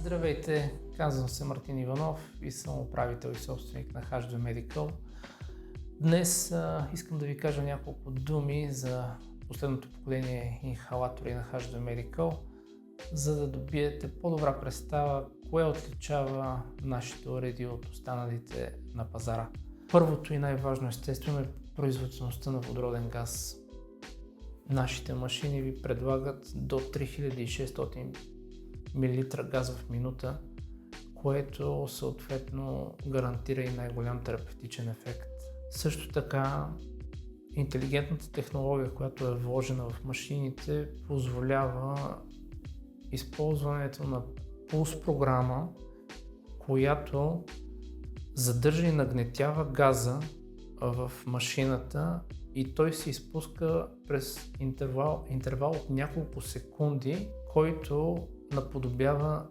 Здравейте, казвам се Мартин Иванов и съм управител и собственик на HD Medical. Днес искам да ви кажа няколко думи за последното поколение инхалатори на HD Medical, за да добиете по-добра представа кое отличава нашите уреди от останалите на пазара. Първото и най-важно естествено е производителността на водороден газ. Нашите машини ви предлагат до 3600 мл газ в минута, което съответно гарантира и най-голям терапевтичен ефект. Също така, интелигентната технология, която е вложена в машините, позволява използването на пулс програма, която задържа и нагнетява газа в машината и той се изпуска през интервал от няколко секунди, който наподобява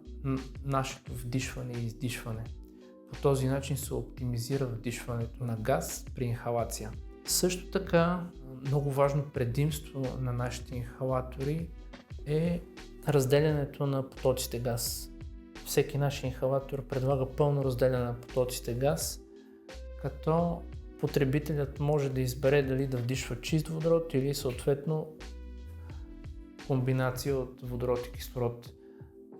нашето вдишване и издишване. По този начин се оптимизира вдишването на газ при инхалация. Също така, много важно предимство на нашите инхалатори е разделянето на потоците газ. Всеки наш инхалатор предлага пълно разделяне на потоците газ, като потребителят може да избере дали да вдишва чист водород или съответно комбинация от водород и кислород.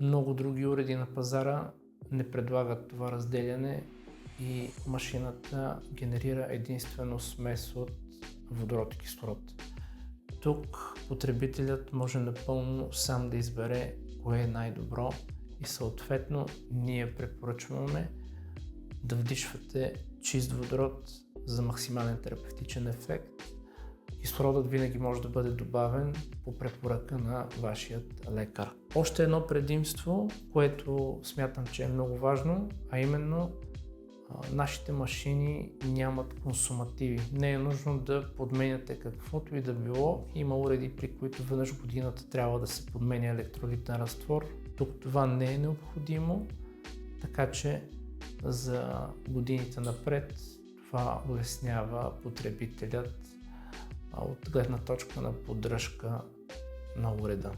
Много други уреди на пазара не предлагат това разделяне и машината генерира единствено смес от водород и кислород. Тук потребителят може напълно сам да избере кое е най-добро и съответно ние препоръчваме да вдишвате чист водород за максимален терапевтичен ефект. Кислородът винаги може да бъде добавен по препоръка на вашият лекар. Още едно предимство, което смятам, че е много важно, а именно нашите машини нямат консумативи. Не е нужно да подменяте каквото и да било. Има уреди, при които веднъж годината трябва да се подменя електролитен разтвор. Тук това не е необходимо, така че за годините напред това улеснява потребителят от гледна точка на поддръжка на уреда.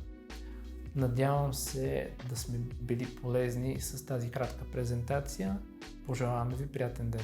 Надявам се да сме били полезни с тази кратка презентация. Пожелавам ви приятен ден!